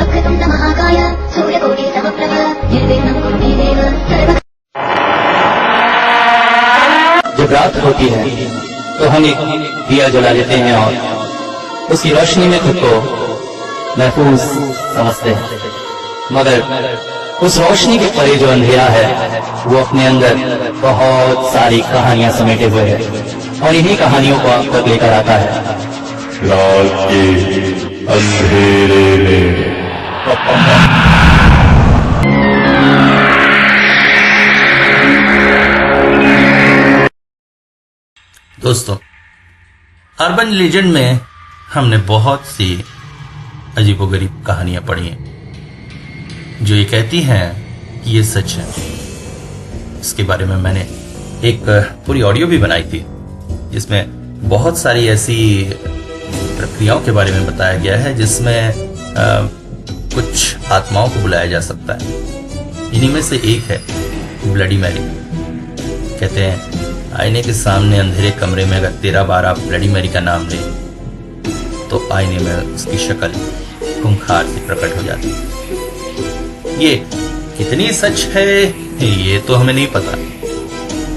वक्रतुण्ड महाकाय सूर्यकोटि समप्रभ निर्विघ्नं कुरु मे देव सर्व। जब रात होती है तो हम एक दिया जला लेते हैं और उसकी रोशनी में खुद को महफूज समझते हैं, मगर उस रोशनी के परे जो अंधेरा है वो अपने अंदर बहुत सारी कहानियां समेटे हुए है और इन्हीं कहानियों को आप तक लेकर आता है रात के अंधेरे में। दोस्तों, अर्बन लीजेंड में हमने बहुत सी अजीबोगरीब कहानियां पढ़ी हैं जो ये कहती हैं कि ये सच है। इसके बारे में मैंने एक पूरी ऑडियो भी बनाई थी जिसमें बहुत सारी ऐसी प्रक्रियाओं के बारे में बताया गया है जिसमें कुछ आत्माओं को बुलाया जा सकता है। इन्हीं में से एक है ब्लडी मैरी। कहते हैं आईने के सामने अंधेरे कमरे में अगर 13 बार आप ब्लडी मैरी का नाम लें तो आईने में उसकी शक्ल खूंखार से प्रकट हो जाती है। ये कितनी सच है ये तो हमें नहीं पता,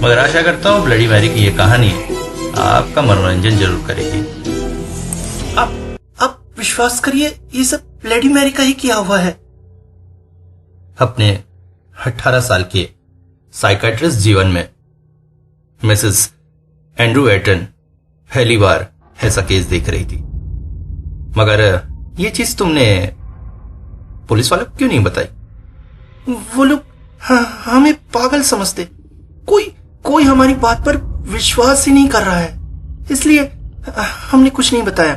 मगर आशा करता हूं ब्लडी मैरी की ये कहानी आपका मनोरंजन जरूर करेगी। आप विश्वास करिए, ये सब ब्लडी मैरी का ही किया हुआ है। अपने 18 साल के साइकेट्रिस्ट जीवन में मिसेस एंड्रू एटन पहली बार ऐसा केस देख रही थी, मगर ये चीज तुमने पुलिस वालों को क्यों नहीं बताई? वो लोग हमें पागल समझते। कोई हमारी बात पर विश्वास ही नहीं कर रहा है, इसलिए हमने कुछ नहीं बताया,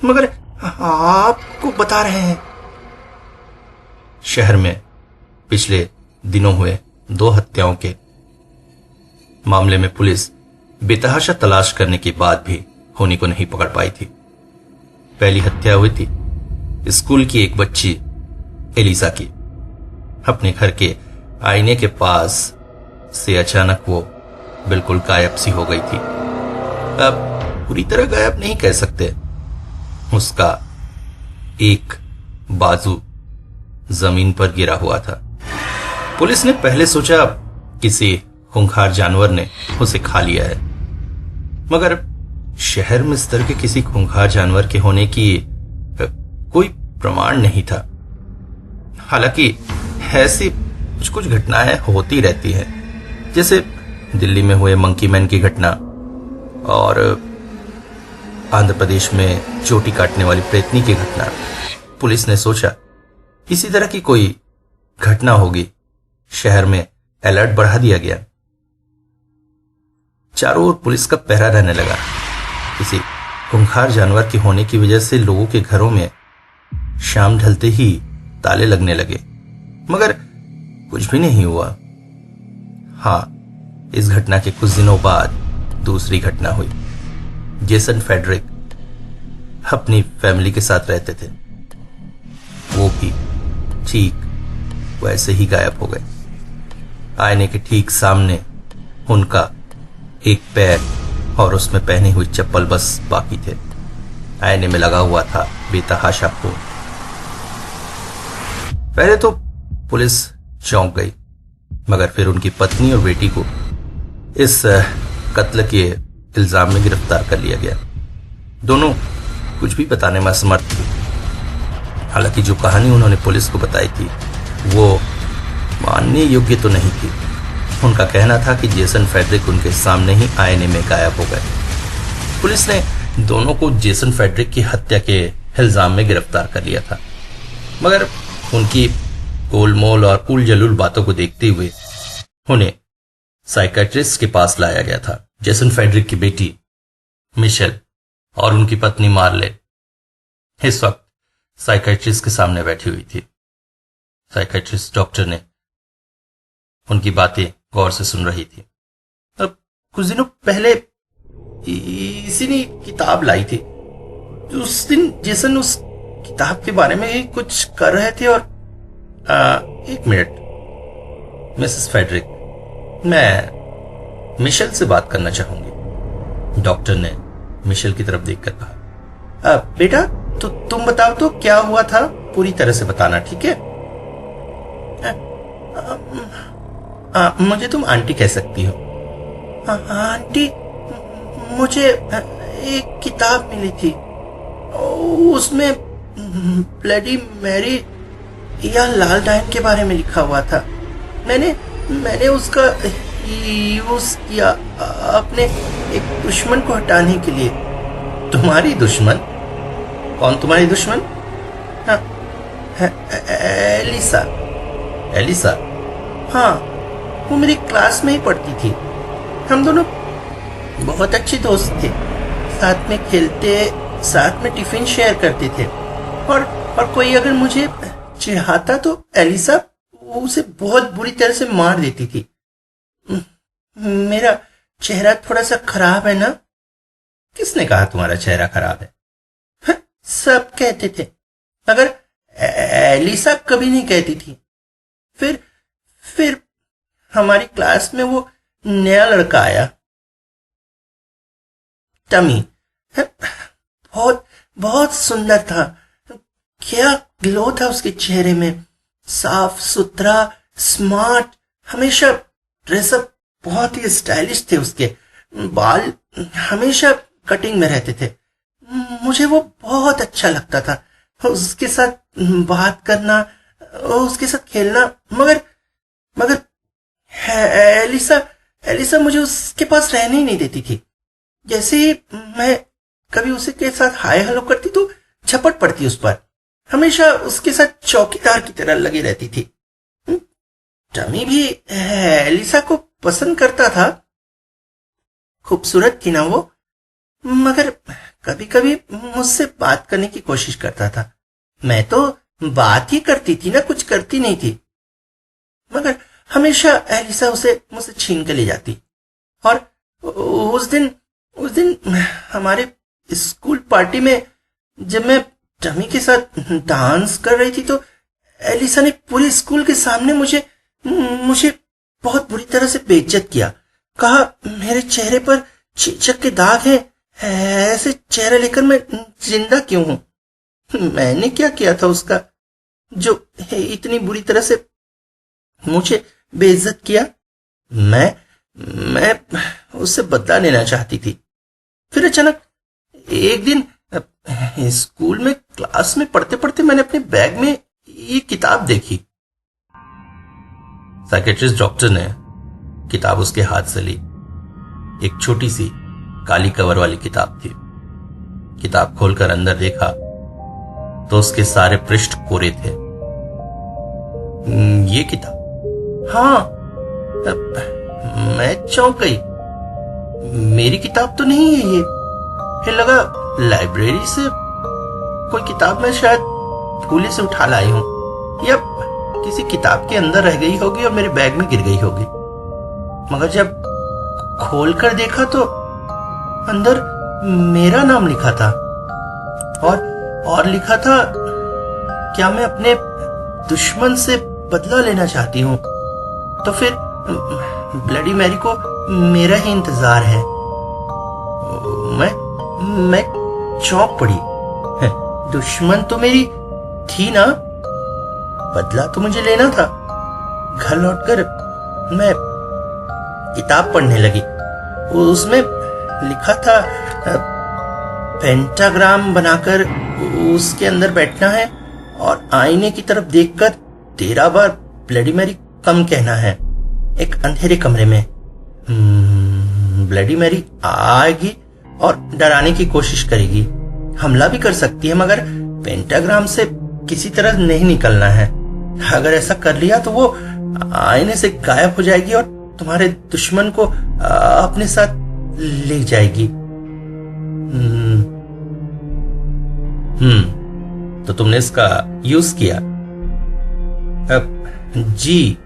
मगर आपको बता रहे हैं। शहर में पिछले दिनों हुए 2 हत्याओं के मामले में पुलिस बेतहाशा तलाश करने के बाद भी होनी को नहीं पकड़ पाई थी। पहली हत्या हुई थी स्कूल की एक बच्ची एलिसा की। अपने घर के आईने के पास से अचानक वो बिल्कुल गायब सी हो गई थी। अब पूरी तरह गायब नहीं कह सकते, उसका एक बाजू जमीन पर गिरा हुआ था। पुलिस ने पहले सोचा किसी खूंखार जानवर ने उसे खा लिया है, मगर शहर में इस तरह के किसी खूंखार जानवर के होने की कोई प्रमाण नहीं था। हालांकि ऐसी कुछ घटनाएं होती रहती हैं, जैसे दिल्ली में हुए मंकी मैन की घटना और आंध्र प्रदेश में चोटी काटने वाली प्रेतनी की घटना। पुलिस ने सोचा इसी तरह की कोई घटना होगी, शहर में अलर्ट बढ़ा दिया गया। चारों ओर पुलिस का पहरा रहने लगा। किसी खूंखार जानवर के होने की वजह से लोगों के घरों में शाम ढलते ही ताले लगने लगे, मगर कुछ भी नहीं हुआ। हाँ, इस घटना के कुछ दिनों बाद दूसरी घटना हुई। जेसन फेडरिक अपनी फैमिली के साथ रहते थे, वो भी ठीक वैसे ही गायब हो गए। आईने के ठीक सामने उनका एक पैर और उसमें पहनी हुई चप्पल बस बाकी थे। आईने में लगा हुआ था बेतहाशा खून। पहले तो पुलिस चौंक गई, मगर फिर उनकी पत्नी और बेटी को इस कत्ल के इल्जाम में गिरफ्तार कर लिया गया। दोनों कुछ भी बताने में असमर्थ थे। हालांकि जो कहानी उन्होंने पुलिस को बताई थी वो मानने योग्य तो नहीं थी। उनका कहना था कि जेसन फेडरिक उनके सामने ही आईने में गायब हो गए। पुलिस ने दोनों को जेसन फेडरिक की हत्या के इल्जाम में गिरफ्तार कर लिया था, मगर उनकी गोलमोल और उल जलूल बातों को देखते हुए उन्हें साइकेट्रिस्ट के पास लाया गया था। जेसन फेडरिक की बेटी मिशेल और उनकी पत्नी मार्ले इस वक्त साइकेट्रिस्ट के सामने बैठी हुई थी। साइकेट्रिस्ट डॉक्टर ने उनकी बातें गौर से सुन रही थी। अब कुछ दिनों पहले इसी ने किताब लाई थी। उस दिन जेसन उस किताब के बारे में कुछ कर रहे थे और एक मिनट मिसेस फेडरिक, मैं मिशेल से बात करना चाहूंगी। डॉक्टर ने मिशेल की तरफ देखकर कहा, बेटा तो तुम बताओ तो क्या हुआ था? पूरी तरह से बताना, ठीक है? मुझे तुम आंटी कह सकती हो। आंटी, मुझे एक किताब मिली थी, उसमें ब्लडी मैरी या लाल डायन के बारे में लिखा हुआ था। मैंने उसका यूज किया अपने एक दुश्मन को हटाने के लिए। तुम्हारी दुश्मन? कौन तुम्हारी दुश्मन? हाँ, एलिसा। एलिसा? हाँ, वो मेरी क्लास में ही पढ़ती थी। हम दोनों बहुत अच्छे दोस्त थे, साथ में खेलते, साथ में टिफिन शेयर करते थे। और कोई अगर मुझे चिढ़ाता तो एलिसा उसे बहुत बुरी तरह से मार देती थी। मेरा चेहरा थोड़ा सा खराब है ना? किसने कहा तुम्हारा चेहरा खराब है? सब कहते थे, मगर एलिसा कभी नहीं कहती थी। फिर हमारी क्लास में वो नया लड़का आया, टमी। बहुत बहुत सुंदर था। क्या ग्लो था उसके चेहरे में, साफ सुथरा, स्मार्ट, हमेशा ड्रेसअप बहुत ही स्टाइलिश थे। उसके बाल हमेशा कटिंग में रहते थे। मुझे वो बहुत अच्छा लगता था, उसके साथ बात करना, उसके साथ खेलना। मगर एलिसा मुझे उसके पास रहने ही नहीं देती थी। जैसे ही मैं कभी उसे के साथ हाय हेलो करती तो झपट पड़ती उस पर। हमेशा उसके साथ चौकीदार की तरह लगी रहती थी। टमी भी एलिसा को पसंद करता था। खूबसूरत थी ना वो, मगर कभी कभी मुझसे बात करने की कोशिश करता था। मैं तो बात ही करती थी ना, कुछ करती नहीं थी। मगर हमेशा एलिसा उसे मुझसे छीन कर ले जाती। और उस दिन हमारे स्कूल पार्टी में जब मैं टमी के साथ डांस कर रही थी तो एलिसा ने पूरे स्कूल के सामने मुझे बहुत बुरी तरह से बेइज्जत किया। कहा मेरे चेहरे पर चेचक के दाग हैं, ऐसे चेहरा लेकर मैं जिंदा क्यों हूं? मैंने क्या किया था उसका जो इतनी बुरी तरह से मुझे बेइज्जत किया? मैं उससे बदला लेना चाहती थी। फिर अचानक एक दिन स्कूल में क्लास में पढ़ते पढ़ते मैंने अपने बैग में ये किताब देखी। साइकेट्रिस्ट डॉक्टर ने किताब उसके हाथ से ली। एक छोटी सी काली कवर वाली किताब थी। किताब खोलकर अंदर देखा तो उसके सारे पृष्ठ कोरे थे। ये किताब? हाँ, मैं चौंक गई। मेरी किताब तो नहीं है ये। फिर लगा लाइब्रेरी से कोई किताब मैं शायद भूले से उठा लाई हूं, या किसी किताब के अंदर रह गई होगी और मेरे बैग में गिर गई होगी। मगर जब खोलकर देखा तो अंदर मेरा नाम लिखा था और लिखा था, क्या मैं अपने दुश्मन से बदला लेना चाहती हूं तो फिर ब्लडी मैरी को मेरा ही इंतजार है। मैं चौंक पड़ी। दुश्मन तो मेरी थी ना, बदला तो मुझे लेना था। घर लौटकर मैं किताब पढ़ने लगी। उसमें लिखा था पेंटाग्राम बनाकर उसके अंदर बैठना है और आईने की तरफ देखकर 13 बार ब्लडी मैरी कम कहना है। एक अंधेरे कमरे में ब्लडी मैरी आएगी और डराने की कोशिश करेगी। हमला भी कर सकती है, मगर पेंटाग्राम से किसी तरह नहीं निकलना है। अगर ऐसा कर लिया तो वो आईने से गायब हो जाएगी और तुम्हारे दुश्मन को अपने साथ ले जाएगी। तो तुमने इसका यूज किया? जी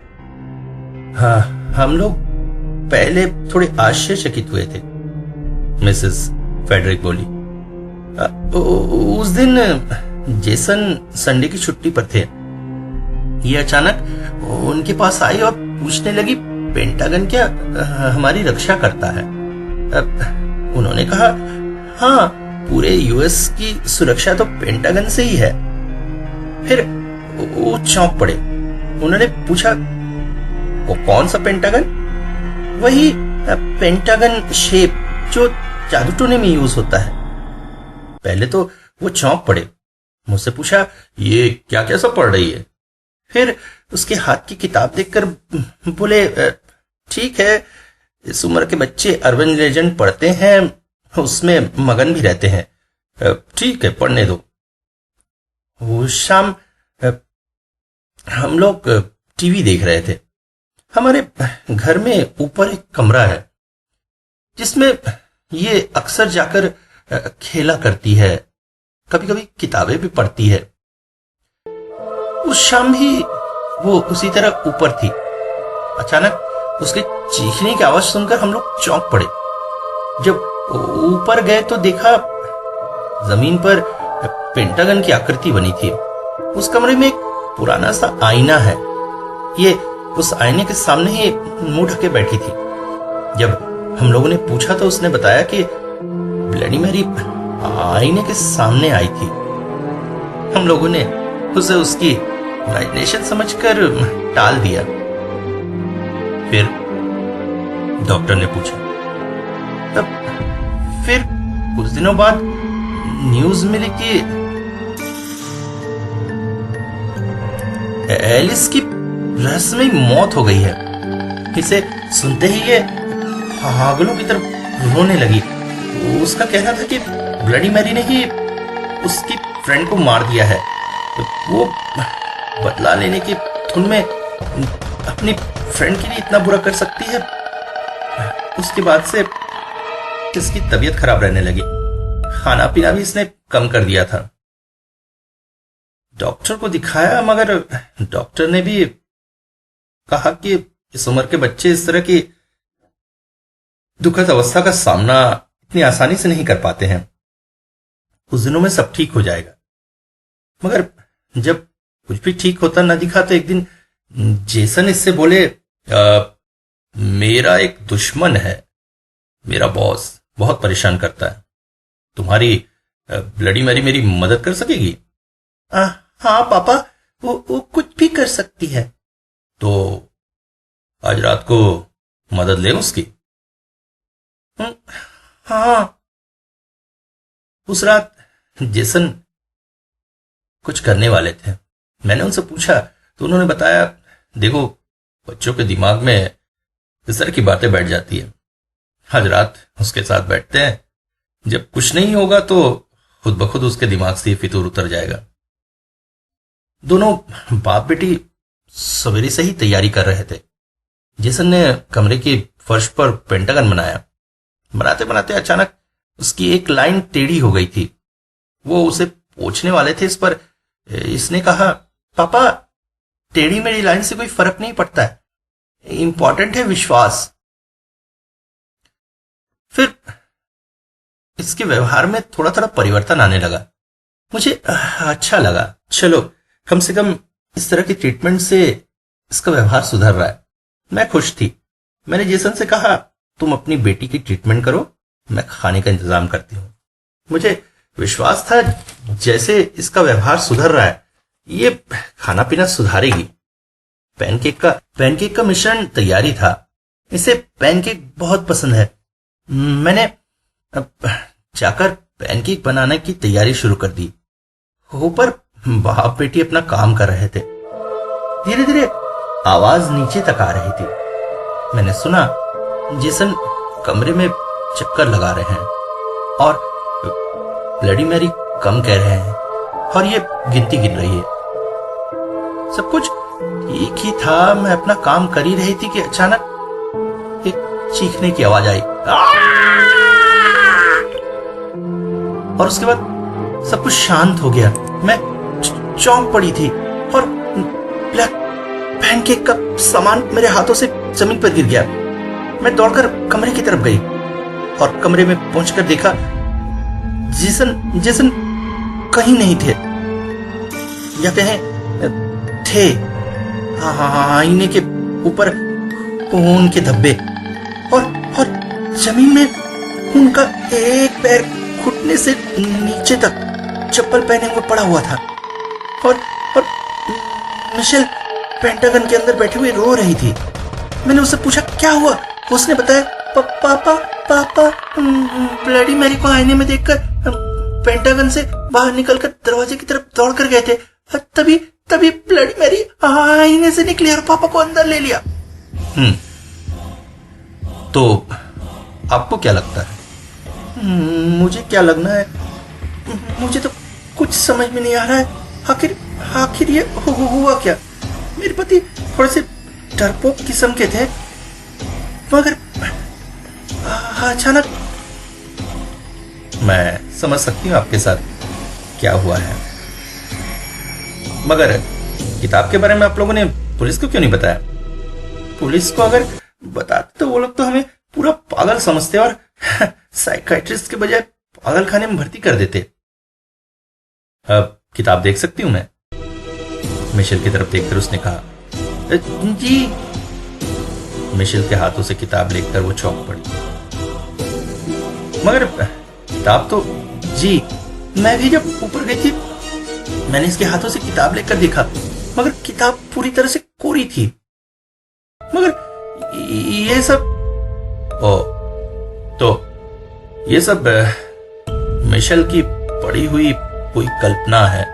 हाँ, हम लोग पहले थोड़े आश्चर्यचकित हुए थे, मिसेस फेडरिक बोली। उस दिन जेसन संडे की छुट्टी पर थे। ये अचानक उनके पास आई और पूछने लगी पेंटागन क्या हमारी रक्षा करता है? उन्होंने कहा हाँ, पूरे यूएस की सुरक्षा तो पेंटागन से ही है। फिर वो चौंक पड़े। उन्होंने पूछा, वो कौन सा पेंटागन? वही पेंटागन शेप जो जादू टोने में यूज होता है। पहले तो वो चौंक पड़े, मुझसे पूछा, ये क्या क्या सब पढ़ रही है? फिर उसके हाथ की किताब देखकर बोले, ठीक है, इस उम्र के बच्चे अर्बन लेजेंड पढ़ते हैं, उसमें मगन भी रहते हैं, ठीक है पढ़ने दो। वो शाम हम लोग टीवी देख रहे थे। हमारे घर में ऊपर एक कमरा है जिसमें ये अक्सर जाकर खेला करती है, कभी कभी किताबें भी पढ़ती है। उस शाम भी वो उसी तरह ऊपर थी। अचानक उसके चीखने की आवाज सुनकर हम लोग चौंक पड़े। जब ऊपर गए तो देखा जमीन पर पेंटागन की आकृति बनी थी। उस कमरे में एक पुराना सा आईना है। ये उस आईने के सामने ही मुंह ढके बैठी थी। जब हम लोगों ने पूछा तो उसने बताया कि ब्लडी मैरी आईने के सामने आई थी। हम लोगों ने उसे उसकी इमेजिनेशन समझकर टाल दिया। फिर डॉक्टर ने पूछा, तब फिर कुछ दिनों बाद न्यूज मिली कि एलिस की रहस्यमयी मौत हो गई है। इसे सुनते ही ये पागलों की तरफ रोने लगी। उसका कहना था कि ब्लडी मैरी ने ही उसकी फ्रेंड को मार दिया है। वो बदला लेने की धुन में अपनी फ्रेंड के लिए इतना बुरा कर सकती है। उसके बाद से इसकी तबीयत खराब रहने लगी। खाना पीना भी इसने कम कर दिया था। डॉक्टर को दिखाया, मगर डॉक्टर ने भी कहा कि इस उम्र के बच्चे इस तरह की दुखद अवस्था का सामना इतनी आसानी से नहीं कर पाते हैं। कुछ दिनों में सब ठीक हो जाएगा। मगर जब कुछ भी ठीक होता न दिखा तो एक दिन जेसन इससे बोले, मेरा एक दुश्मन है, मेरा बॉस बहुत परेशान करता है, तुम्हारी ब्लडी मैरी मेरी मदद कर सकेगी? हाँ पापा, वो कुछ भी कर सकती है। तो आज रात को मदद ले उसकी। हाँ। उस रात जेसन कुछ करने वाले थे। मैंने उनसे पूछा तो उन्होंने बताया, देखो बच्चों के दिमाग में इस तरह की बातें बैठ जाती है। आज रात उसके साथ बैठते हैं, जब कुछ नहीं होगा तो खुद ब खुद उसके दिमाग से फितूर उतर जाएगा। दोनों बाप बेटी सवेरे से ही तैयारी कर रहे थे। जेसन ने कमरे की फर्श पर पेंटागन बनाया। बनाते बनाते अचानक उसकी एक लाइन टेढ़ी हो गई थी। वो उसे पूछने वाले थे, इस पर इसने कहा, पापा टेढ़ी मेरी लाइन से कोई फर्क नहीं पड़ता है, इंपॉर्टेंट है विश्वास। फिर इसके व्यवहार में थोड़ा थोड़ा परिवर्तन आने लगा। मुझे अच्छा लगा, चलो कम से कम इस तरह की ट्रीटमेंट से इसका व्यवहार सुधर रहा है। मैं खुश थी। मैंने जेसन से कहा, तुम अपनी बेटी की ट्रीटमेंट करो, मैं खाने का इंतजाम करती हूँ। मुझे विश्वास था जैसे इसका व्यवहार सुधर रहा है, ये खाना पीना सुधारेगी। पैनकेक का मिश्रण तैयारी था। इसे पैनकेक बहुत पसंद है। मैंने जाकर पैनकेक बनाने की तैयारी शुरू कर दी। ऊपर बाप बेटी अपना काम कर रहे थे। धीरे धीरे आवाज नीचे तक आ रही थी। मैंने सुना जेसन कमरे में चक्कर लगा रहे हैं और ब्लडी मैरी कम कह रहे हैं और ये गिनती गिन रही है। सब कुछ ठीक ही था। मैं अपना काम कर ही रही थी कि अचानक एक चीखने की आवाज आई और उसके बाद सब कुछ शांत हो गया। मैं चौंक पड़ी थी और पैनकेक का सामान मेरे हाथों से जमीन पर गिर गया। मैं दौड़कर कमरे की तरफ गई और कमरे में पहुंचकर देखा जेसन कहीं नहीं थे, या कहें थे। आईने के ऊपर खून के धब्बे और जमीन में उनका एक पैर घुटने से नीचे तक चप्पल पहने हुए पड़ा हुआ था और मिशेल पेंटागन के अंदर बैठी हुई रो रही थी। मैंने उससे पूछा क्या हुआ। उसने बताया पापा पापा ब्लडी मैरी को आईने में देखकर पेंटागन से बाहर निकलकर दरवाजे की तरफ दौड़ कर गए थे। तभी ब्लडी मैरी आईने से निकली और पापा को अंदर ले लिया। तो आपको क्या लगता है? मुझे क्या लगना है, मुझे तो कुछ समझ में नहीं आ रहा है। आखिर ये हुआ क्या? मेरे पति थोड़े से डरपोक किस्म के थे, मगर अचानक। मैं समझ सकती हूँ आपके साथ क्या हुआ है, मगर किताब के बारे में आप लोगों ने पुलिस को क्यों नहीं बताया? पुलिस को अगर बताते तो वो लोग तो हमें पूरा पागल समझते और साइकाइट्रिस्ट के बजाय पागल खाने में भर्ती कर देते। अब किताब देख सकती हूं मैं? मिशेल की तरफ देखकर उसने कहा। जी। मिशेल के हाथों से किताब लेकर वो चौंक पड़ी। मगर किताब तो जी, मैं भी जब ऊपर गई थी मैंने इसके हाथों से किताब लेकर देखा, मगर किताब पूरी तरह से कोरी थी। मगर ये सब तो ये सब मिशेल की पढ़ी हुई कोई कल्पना है।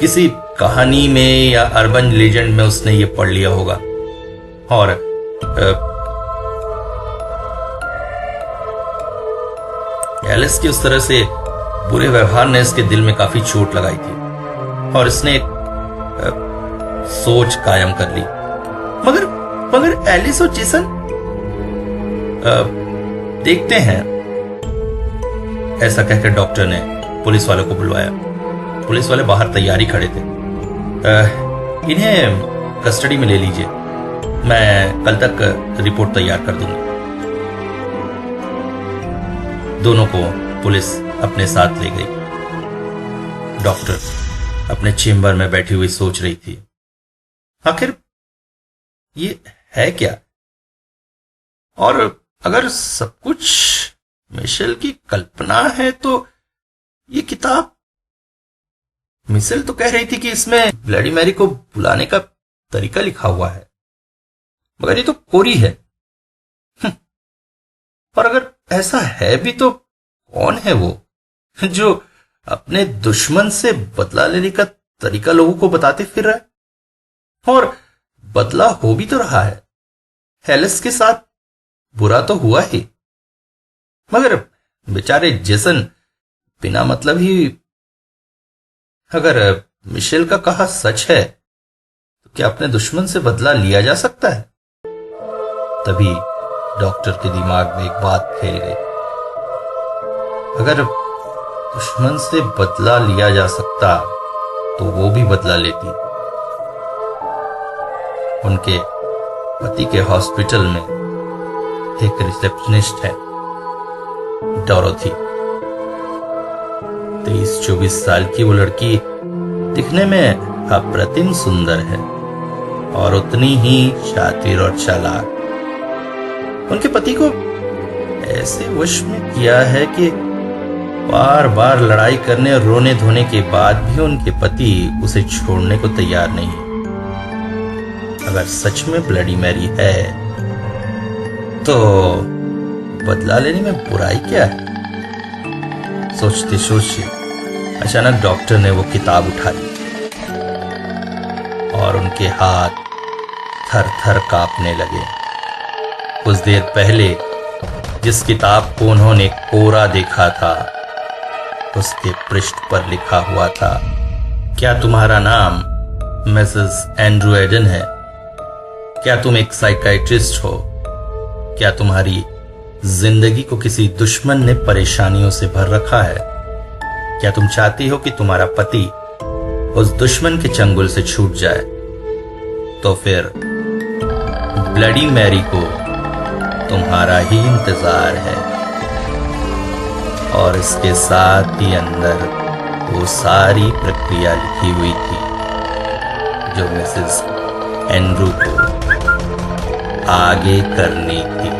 किसी कहानी में या अर्बन लेजेंड में उसने ये पढ़ लिया होगा और एलिस की उस तरह से बुरे व्यवहार ने इसके दिल में काफी चोट लगाई थी और इसने एक सोच कायम कर ली। मगर एलिस और जेसन देखते हैं, ऐसा कहकर डॉक्टर ने पुलिस वालों को बुलवाया। पुलिस वाले बाहर तैयारी खड़े थे। इन्हें कस्टडी में ले लीजिए, मैं कल तक रिपोर्ट तैयार कर दूंगा। दोनों को पुलिस अपने साथ ले गई। डॉक्टर अपने चेम्बर में बैठी हुई सोच रही थी, आखिर ये है क्या? और अगर सब कुछ मिशेल की कल्पना है तो ये किताब, मिशेल तो कह रही थी कि इसमें ब्लडी मैरी को बुलाने का तरीका लिखा हुआ है, मगर ये तो कोरी है। और अगर ऐसा है भी तो कौन है वो जो अपने दुश्मन से बदला लेने का तरीका लोगों को बताते फिर रहा है? और बदला हो भी तो रहा है। एलिस के साथ बुरा तो हुआ ही, मगर बेचारे जेसन बिना मतलब ही। अगर मिशेल का कहा सच है तो क्या अपने दुश्मन से बदला लिया जा सकता है? तभी डॉक्टर के दिमाग में एक बात खेल गई। अगर दुश्मन से बदला लिया जा सकता तो वो भी बदला लेती। उनके पति के हॉस्पिटल में एक रिसेप्शनिस्ट है, डोरोथी। 23-24 साल की वो लड़की दिखने में अप्रतिम सुंदर है और उतनी ही शातिर और चालाक। उनके पति को ऐसे वश में किया है कि बार बार लड़ाई करने और रोने धोने के बाद भी उनके पति उसे छोड़ने को तैयार नहीं। अगर सच में ब्लडी मैरी है तो बदला लेने में बुराई क्या है? सोचते सोचते अचानक डॉक्टर ने वो किताब उठा ली और उनके हाथ थर थर कांपने लगे। कुछ देर पहले जिस किताब को उन्होंने कोरा देखा था उसके पृष्ठ पर लिखा हुआ था, क्या तुम्हारा नाम मिसेस एंड्रू एडन है? क्या तुम एक साइकाइट्रिस्ट हो? क्या तुम्हारी जिंदगी को किसी दुश्मन ने परेशानियों से भर रखा है? क्या तुम चाहती हो कि तुम्हारा पति उस दुश्मन के चंगुल से छूट जाए? तो फिर ब्लडी मैरी को तुम्हारा ही इंतजार है। और इसके साथ ही अंदर वो सारी प्रक्रिया लिखी हुई थी जो मिसेस एंड्रू को आगे करनी थी।